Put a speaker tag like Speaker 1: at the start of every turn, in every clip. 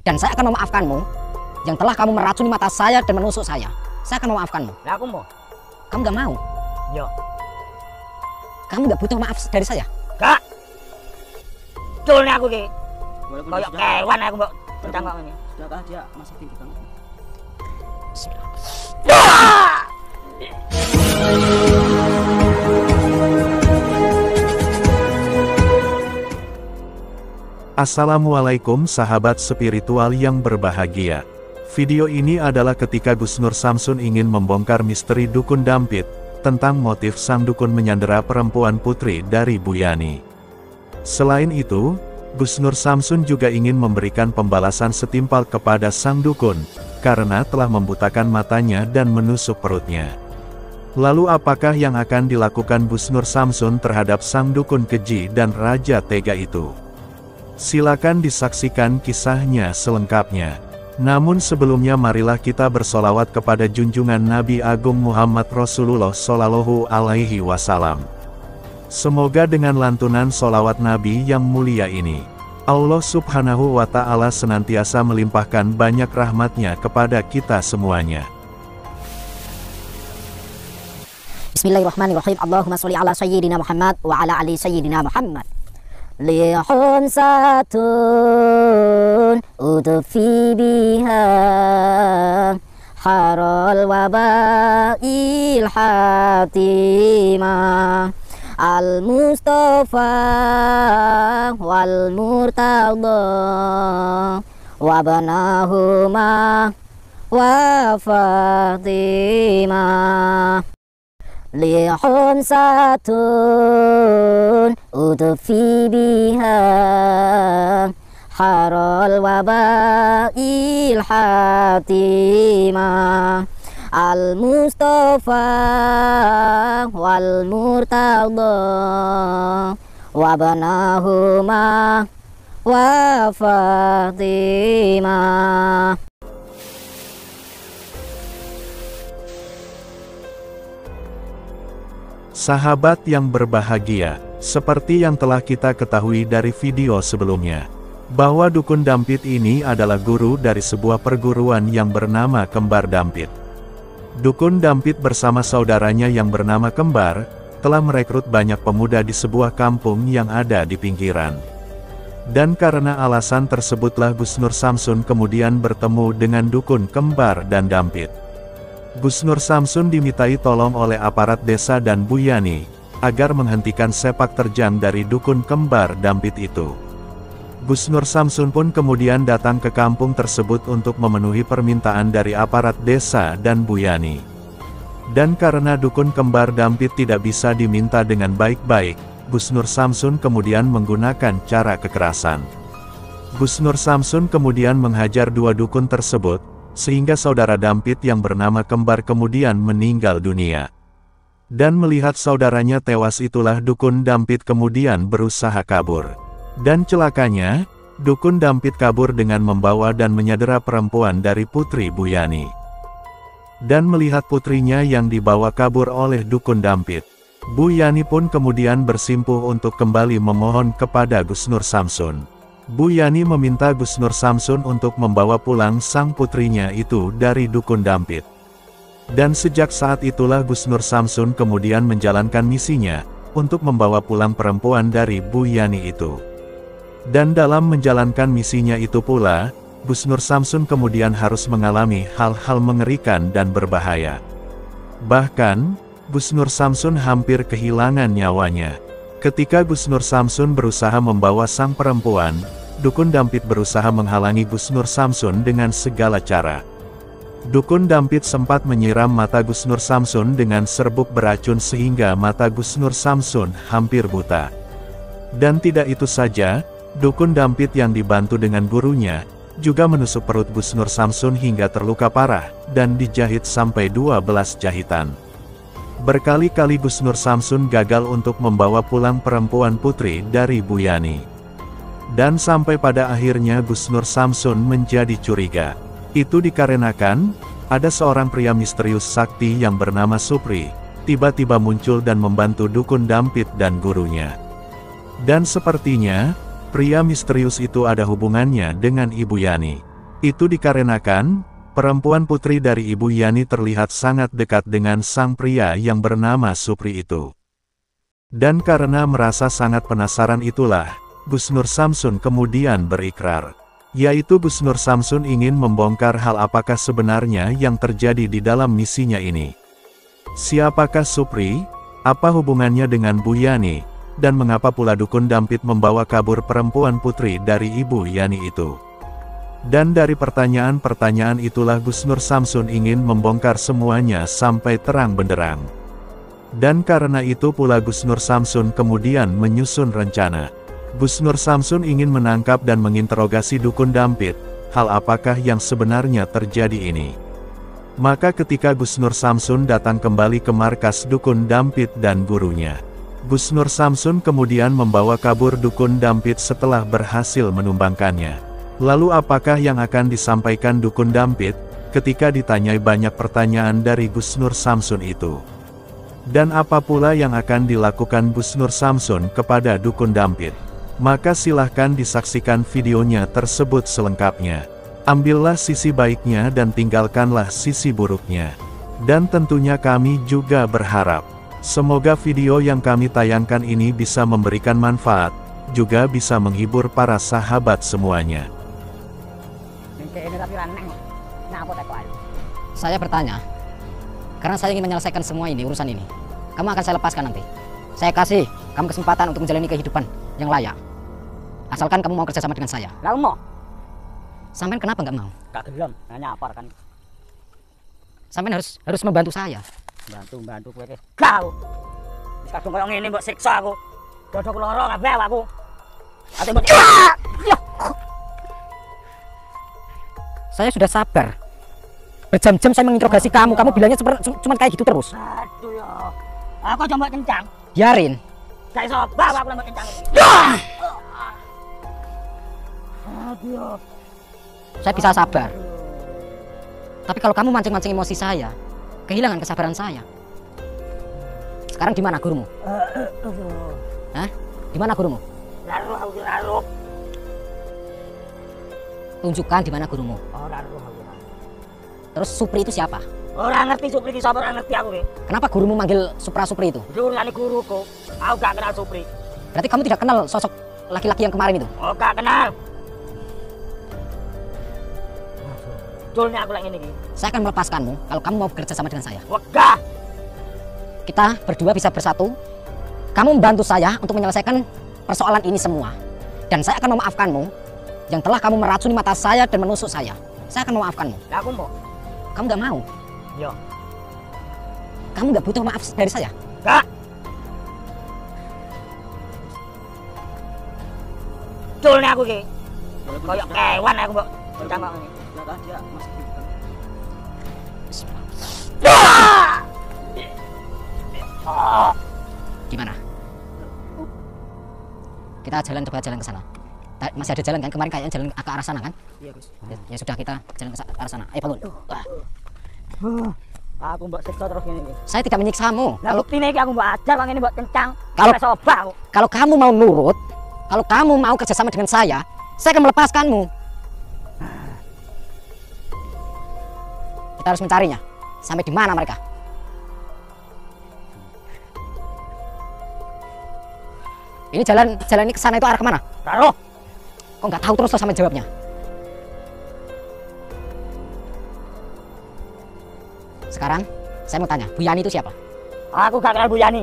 Speaker 1: Dan saya akan memaafkanmu yang telah kamu meracuni mata saya dan menusuk saya. Saya akan memaafkanmu.
Speaker 2: Nah, aku mau.
Speaker 1: Kamu gak mau?
Speaker 2: Yo.
Speaker 1: Kamu gak butuh maaf dari saya?
Speaker 2: Gak. Culnya aku ki. Kayak kewan aku mbok tentang kok ini.
Speaker 3: Sudahkah dia masih tinggi banget?
Speaker 4: Assalamualaikum sahabat spiritual yang berbahagia. Video ini adalah ketika Gus Nur Samsun ingin membongkar misteri dukun Dampit, tentang motif sang dukun menyandera perempuan putri dari Bu Yani. Selain itu, Gus Nur Samsun juga ingin memberikan pembalasan setimpal kepada sang dukun, karena telah membutakan matanya dan menusuk perutnya. Lalu apakah yang akan dilakukan Gus Nur Samsun terhadap sang dukun keji dan raja tega itu? Silakan disaksikan kisahnya selengkapnya. Namun sebelumnya marilah kita bersolawat kepada junjungan Nabi Agung Muhammad Rasulullah Shallallahu Alaihi Wasallam. Semoga dengan lantunan solawat Nabi yang mulia ini, Allah Subhanahu wa Ta'ala senantiasa melimpahkan banyak rahmatnya kepada kita semuanya.
Speaker 1: Bismillahirrahmanirrahim. Allahumma sholli ala sayyidina Muhammad wa ala ali sayyidina Muhammad. Lihun satun utufi biha harol wabail hatimah al-Mustafa wal murtada wabanahuma wa Fatimah. Lihun satun utufi biha harol wabail hatimah al-Mustafa wal murtada wabanahuma wa Fatimah.
Speaker 4: Sahabat yang berbahagia, seperti yang telah kita ketahui dari video sebelumnya, bahwa dukun Dampit ini adalah guru dari sebuah perguruan yang bernama Kembar Dampit. Dukun Dampit bersama saudaranya yang bernama Kembar, telah merekrut banyak pemuda di sebuah kampung yang ada di pinggiran. Dan karena alasan tersebutlah Gus Nur Samsun kemudian bertemu dengan dukun Kembar dan Dampit. Gus Nur Samsun dimintai tolong oleh aparat desa dan Bu Yani, agar menghentikan sepak terjang dari dukun Kembar Dampit itu. Gus Nur Samsun pun kemudian datang ke kampung tersebut untuk memenuhi permintaan dari aparat desa dan Bu Yani. Dan karena dukun Kembar Dampit tidak bisa diminta dengan baik-baik, Gus Nur Samsun kemudian menggunakan cara kekerasan. Gus Nur Samsun kemudian menghajar dua dukun tersebut, sehingga saudara Dampit yang bernama Kembar kemudian meninggal dunia. Dan melihat saudaranya tewas itulah dukun Dampit kemudian berusaha kabur. Dan celakanya, dukun Dampit kabur dengan membawa dan menyandera perempuan dari putri Bu Yani. Dan melihat putrinya yang dibawa kabur oleh dukun Dampit, Bu Yani pun kemudian bersimpuh untuk kembali memohon kepada Gus Nur Samsun. Bu Yani meminta Gus Nur Samsun untuk membawa pulang sang putrinya itu dari dukun Dampit. Dan sejak saat itulah Gus Nur Samsun kemudian menjalankan misinya, untuk membawa pulang perempuan dari Bu Yani itu. Dan dalam menjalankan misinya itu pula, Gus Nur Samsun kemudian harus mengalami hal-hal mengerikan dan berbahaya. Bahkan, Gus Nur Samsun hampir kehilangan nyawanya. Ketika Gus Nur Samsun berusaha membawa sang perempuan, dukun Dampit berusaha menghalangi Gus Nur Samsun dengan segala cara. Dukun Dampit sempat menyiram mata Gus Nur Samsun dengan serbuk beracun sehingga mata Gus Nur Samsun hampir buta. Dan tidak itu saja, dukun Dampit yang dibantu dengan gurunya, juga menusuk perut Gus Nur Samsun hingga terluka parah, dan dijahit sampai 12 jahitan. Berkali-kali Gus Nur Samsun gagal untuk membawa pulang perempuan putri dari Bu Yani. Dan sampai pada akhirnya Gus Nur Samsun menjadi curiga. Itu dikarenakan, ada seorang pria misterius sakti yang bernama Supri, tiba-tiba muncul dan membantu dukun Dampit dan gurunya. Dan sepertinya, pria misterius itu ada hubungannya dengan Ibu Yani. Itu dikarenakan, perempuan putri dari Ibu Yani terlihat sangat dekat dengan sang pria yang bernama Supri itu. Dan karena merasa sangat penasaran itulah, Gus Nur Samsun kemudian berikrar. Yaitu Gus Nur Samsun ingin membongkar hal apakah sebenarnya yang terjadi di dalam misinya ini. Siapakah Supri? Apa hubungannya dengan Bu Yani? Dan mengapa pula dukun Dampit membawa kabur perempuan putri dari Ibu Yani itu? Dan dari pertanyaan-pertanyaan itulah Gus Nur Samsun ingin membongkar semuanya sampai terang benderang. Dan karena itu pula Gus Nur Samsun kemudian menyusun rencana. Gus Nur Samsun ingin menangkap dan menginterogasi dukun Dampit, hal apakah yang sebenarnya terjadi ini. Maka ketika Gus Nur Samsun datang kembali ke markas dukun Dampit dan gurunya, Gus Nur Samsun kemudian membawa kabur dukun Dampit setelah berhasil menumbangkannya. Lalu apakah yang akan disampaikan dukun Dampit, ketika ditanyai banyak pertanyaan dari Gus Nur Samsun itu? Dan apa pula yang akan dilakukan Gus Nur Samsun kepada dukun Dampit? Maka silahkan disaksikan videonya tersebut selengkapnya. Ambillah sisi baiknya dan tinggalkanlah sisi buruknya. Dan tentunya kami juga berharap, semoga video yang kami tayangkan ini bisa memberikan manfaat, juga bisa menghibur para sahabat semuanya.
Speaker 1: Saya bertanya, karena saya ingin menyelesaikan semua ini, urusan ini. Kamu akan saya lepaskan nanti. Saya kasih kamu kesempatan untuk menjalani kehidupan yang layak. Asalkan kamu mau kerja sama dengan saya.
Speaker 2: Lah mau.
Speaker 1: Sampean kenapa nggak mau?
Speaker 2: Gak gelem, nanya apa kan?
Speaker 1: Sampean harus membantu saya.
Speaker 2: Bantu kowe iki. Kau. Wis kadung koyo ngene mbok siksa aku. Dodok loro kabeh aku. Ate mbok.
Speaker 1: Saya sudah sabar. Berjam-jam saya menginterogasi kamu bilangnya cuma kayak gitu terus.
Speaker 2: Aduh ya. Aku coba kencang.
Speaker 1: Biarin.
Speaker 2: Saya iso bawa aku lembut kencang. Aduh.
Speaker 1: Saya bisa sabar. Tapi kalau kamu mancing-mancing emosi saya, kehilangan kesabaran saya. Sekarang di mana gurumu? Hah? Di mana gurumu?
Speaker 2: Lalu.
Speaker 1: Tunjukkan di mana gurumu.
Speaker 2: Oh, lalu.
Speaker 1: Terus Supri itu siapa?
Speaker 2: Orang ngerti Supri ki sapa, orang ngerti aku ki.
Speaker 1: Kenapa gurumu manggil Supri itu?
Speaker 2: Urusane guruku. Aku gak kenal Supri.
Speaker 1: Berarti kamu tidak kenal sosok laki-laki yang kemarin itu?
Speaker 2: Oh, gak kenal. Dulnya aku lagi ini.
Speaker 1: Saya akan melepaskanmu kalau kamu mau bekerja sama dengan saya.
Speaker 2: Wegah.
Speaker 1: Kita berdua bisa bersatu. Kamu membantu saya untuk menyelesaikan persoalan ini semua. Dan saya akan memaafkanmu yang telah kamu meracuni mata saya dan menusuk saya. Saya akan memaafkanmu.
Speaker 2: Lah aku mau.
Speaker 1: Kamu nggak mau?
Speaker 2: Yo.
Speaker 1: Kamu nggak butuh maaf dari saya?
Speaker 2: Gak. Dulnya aku ki. Kayak kewan aku mbok. Cangkok ini.
Speaker 1: Gimana? Kita coba jalan ke sana. Masih ada jalan kan? Kemarin kayaknya jalan ke arah sana kan?
Speaker 2: Iya, Gus.
Speaker 1: Ya sudah, kita jalan ke arah sana. Ayo bangun.
Speaker 2: Aku mbok siksa terus ngene iki.
Speaker 1: Saya tidak menyiksamu.
Speaker 2: Lah buktine iki aku mbok ajar kok ngene mbok kencang.
Speaker 1: Kalau kamu mau nurut, kalau kamu mau kerjasama dengan saya akan melepaskanmu. Kita harus mencarinya. Sampai di mana mereka? Ini jalan ini ke sana itu arah kemana?
Speaker 2: Taruh.
Speaker 1: Kok nggak tahu terus sama jawabnya? Sekarang saya mau tanya, Bu Yani itu siapa?
Speaker 2: Aku gak kenal Bu Yani.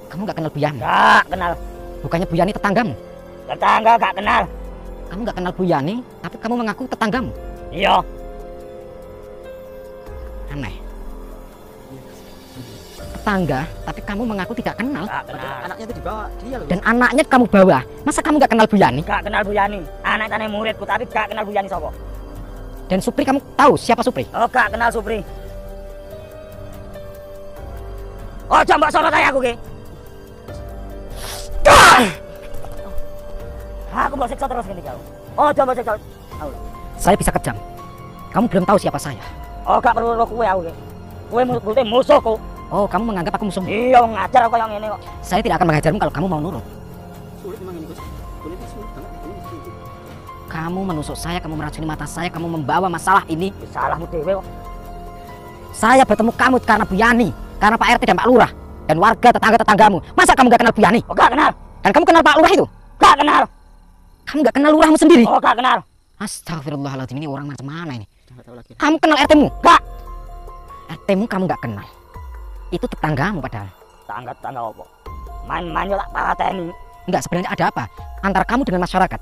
Speaker 1: Kamu gak kenal Bu Yani?
Speaker 2: Gak kenal.
Speaker 1: Bukannya Bu Yani tetanggamu?
Speaker 2: Tetangga gak kenal.
Speaker 1: Kamu gak kenal Bu Yani, tapi kamu mengaku tetanggamu?
Speaker 2: Iya.
Speaker 1: Aneh. Tetangga, tapi kamu mengaku tidak kenal.
Speaker 2: Gak kenal.
Speaker 3: Anaknya itu dibawa dia loh.
Speaker 1: Dan anaknya kamu bawa. Masa kamu gak kenal Bu Yani?
Speaker 2: Gak kenal Bu Yani. Anak-anak muridku tapi gak kenal Bu Yani sapa.
Speaker 1: Dan Supri, kamu tahu siapa Supri?
Speaker 2: Oh, gak kenal Supri. Oh, coba sorot aja aku ki. Aku mau siksa terus gini kau. Oh, coba siksa.
Speaker 1: Saya bisa kejam. Kamu belum tahu siapa saya.
Speaker 2: Oh, gak perlu lo kue aku ki. Kue musuhku.
Speaker 1: Oh, kamu menganggap aku musuhmu?
Speaker 2: Iya, ngajar aku yang ini kok.
Speaker 1: Saya tidak akan mengajarmu kalau kamu mau nurut.
Speaker 3: Sulit memang ini, Gus. Sulit banget. Ini sulit.
Speaker 1: Kamu menusuk saya, kamu meracuni mata saya, kamu membawa masalah ini.
Speaker 2: Salahmu dewe kok.
Speaker 1: Saya bertemu kamu karena Bu Yani, karena Pak RT dan Pak Lurah dan warga tetangga-tetanggamu. Masa kamu gak kenal Bu Yani?
Speaker 2: Oh, gak kenal.
Speaker 1: Dan kamu kenal Pak Lurah itu?
Speaker 2: Gak kenal.
Speaker 1: Kamu gak kenal lurahmu sendiri?
Speaker 2: Oh, gak kenal.
Speaker 1: Astagfirullahaladzim, ini orang macam mana ini? Kamu kenal RT-mu?
Speaker 2: Gak.
Speaker 1: RT-mu kamu gak kenal. Itu tetanggamu padahal.
Speaker 2: Tangga apa? Main-main yo tak pateni.
Speaker 1: Enggak, sebenarnya ada apa antara kamu dengan masyarakat?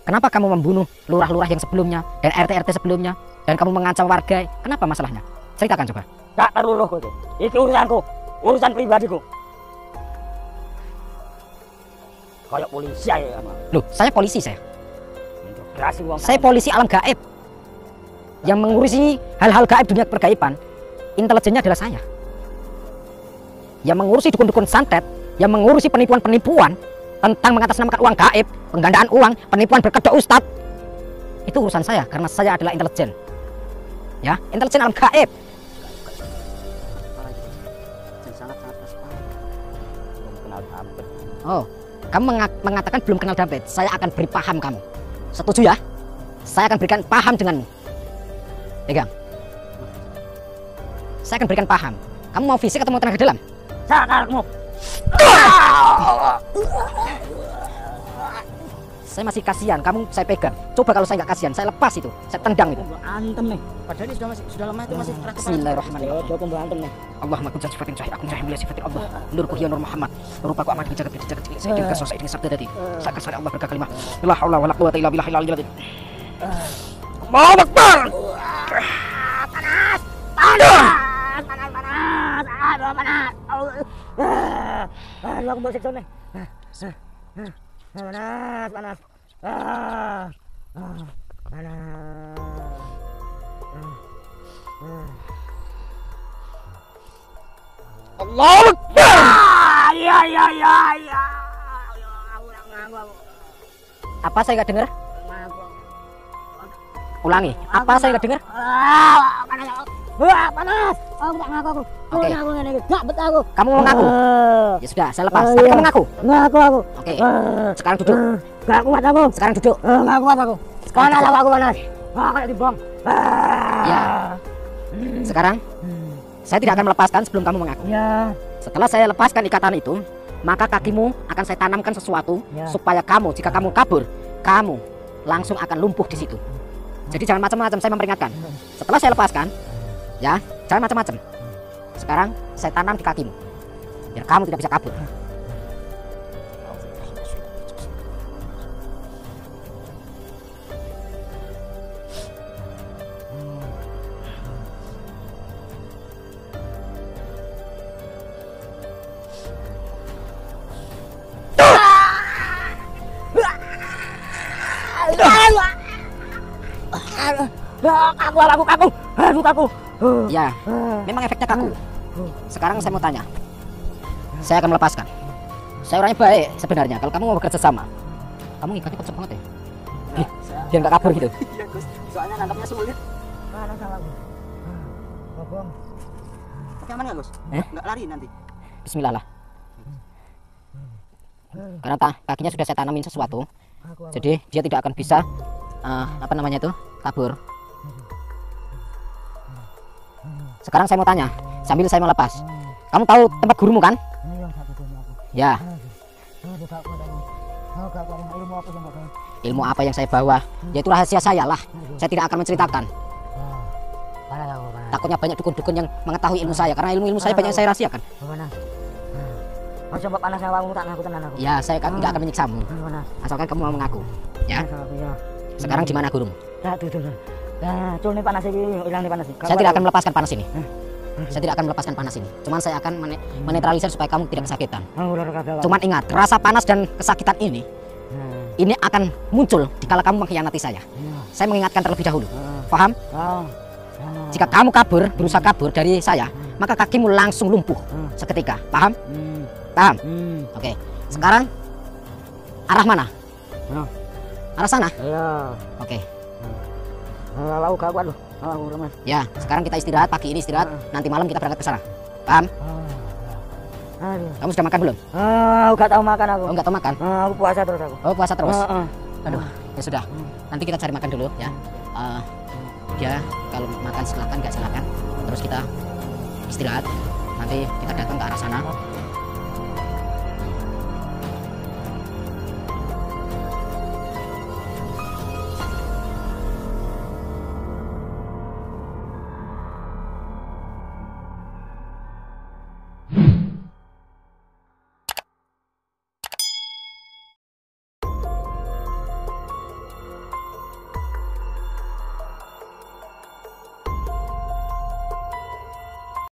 Speaker 1: Kenapa kamu membunuh lurah-lurah yang sebelumnya dan RT-RT sebelumnya dan kamu mengancam warga? Kenapa masalahnya? Ceritakan coba.
Speaker 2: Gak perlu loh kowe. Iki urusanku, urusan pribadiku. Kayak polisi aja sama.
Speaker 1: Loh, saya polisi saya.
Speaker 2: Integrasi wong.
Speaker 1: Saya polisi alam gaib. Yang mengurusi hal-hal gaib dunia pergaiban. Intelijennya adalah saya. Yang mengurusi dukun-dukun santet, yang mengurusi penipuan-penipuan tentang mengatasnamakan uang gaib, penggandaan uang, penipuan berkedok ustadz. Itu urusan saya karena saya adalah intelijen. Ya, intelijen alam gaib. Oh, kamu mengatakan belum kenal Dampit. Saya akan beri paham kamu. Setuju ya? Saya akan berikan paham denganmu. Pegang. Saya akan berikan paham. Kamu mau fisik atau mau tenaga dalam?
Speaker 2: Sakarmu.
Speaker 1: Saya masih kasihan, kamu saya pegang. Coba kalau saya nggak kasihan, saya lepas itu, saya tendang itu.
Speaker 2: Antem nih.
Speaker 1: Padahal ini sudah lama itu masih terakhir. Bismillahirrahmanirrahim.
Speaker 2: Coba berantem nih.
Speaker 1: Allahumma kun sifatin cahaya, akun cahaya mulia sifatin Allah. Nurku ya nur Muhammad. Rupaku amat dijaga dijaga cilik. Saya juga sosok ini sabda tadi. Saya kesal Allah berkah kalimah. La haula wala quwwata illa billahil aliyyil azim. Allahu Akbar.
Speaker 2: Panas. Aduh. Panas. Aduh panas. Aduh aku mau siksa nih. Panas. Panas.
Speaker 1: Allahu Akbar.
Speaker 2: Ya.
Speaker 1: Apa saya nggak dengar? Ulangi. Apa saya nggak dengar?
Speaker 2: Panas. Aku tak ngaku aku.
Speaker 1: Oke.
Speaker 2: Aku ngene iki. Gak bet aku.
Speaker 1: Kamu mau ngaku? Ya sudah, saya lepas. Tapi kamu ngaku?
Speaker 2: Ngaku aku.
Speaker 1: Oke. Sekarang duduk.
Speaker 2: Gak kuat aku.
Speaker 1: Sekarang duduk.
Speaker 2: Gak kuat aku. Panas aku panas. Kayak dibom.
Speaker 1: Ya. Sekarang saya tidak akan melepaskan sebelum kamu mengaku.
Speaker 2: Ya.
Speaker 1: Setelah saya lepaskan ikatan itu, maka kakimu akan saya tanamkan sesuatu supaya kamu, jika kamu kabur, kamu langsung akan lumpuh di situ. Jadi jangan macam-macam, saya memperingatkan. Setelah saya lepaskan, ya, jangan macam-macam. Sekarang saya tanam di kakimu, biar kamu tidak bisa kabur.
Speaker 2: Kaku.
Speaker 1: Ya, memang efeknya kaku. Sekarang saya mau tanya, saya akan melepaskan. Saya orangnya baik sebenarnya. Kalau kamu mau bekerja sama, kamu ngikatnya kenceng banget ya, biar nggak kabur gitu.
Speaker 2: Iya Gus, soalnya nangkapnya sulit. Mana salah Gus? Bobong. Tapi aman nggak Gus? Nggak lari nanti?
Speaker 1: Bismillah lah. Karena kakinya sudah saya tanamin sesuatu, jadi dia tidak akan bisa apa namanya itu kabur. Sekarang saya mau tanya, sambil saya melepas. Kamu tahu tempat gurumu kan? Ya. Ilmu apa yang saya bawa? Yaitu rahasia saya lah. Saya tidak akan menceritakan. Takutnya banyak dukun-dukun yang mengetahui ilmu saya, karena ilmu saya banyak yang saya rahasiakan.
Speaker 2: Coba panasnya awakmu tak ngaku tenan aku.
Speaker 1: Ya, saya tidak akan menyiksamu. Asalkan kamu mau mengaku. Ya. Sekarang di mana gurumu?
Speaker 2: Cul nih panas ini, hilang nih panas ini.
Speaker 1: Saya tidak akan melepaskan panas ini. Saya tidak akan melepaskan panas ini. Cuman saya akan menetralisir supaya kamu tidak kesakitan. Cuman ingat, rasa panas dan kesakitan ini akan muncul dikala kamu mengkhianati saya. Saya mengingatkan terlebih dahulu. Paham? Jika kamu kabur, berusaha kabur dari saya, maka kakimu langsung lumpuh seketika. Paham? Paham? Oke. Sekarang arah mana? Arah sana?
Speaker 2: Iya.
Speaker 1: Oke.
Speaker 2: Lalu gak kuat loh. Remes.
Speaker 1: Ya, sekarang kita istirahat, pagi ini istirahat, nanti malam kita berangkat ke sana. Paham? Kamu sudah makan belum?
Speaker 2: Aku gak tahu makan aku.
Speaker 1: Oh, enggak tahu makan?
Speaker 2: Aku puasa terus aku.
Speaker 1: Oh, puasa terus. Aduh, Ya sudah, nanti kita cari makan dulu ya. Dia kalau makan silakan, nggak silakan. Terus kita istirahat. Nanti kita datang ke arah sana.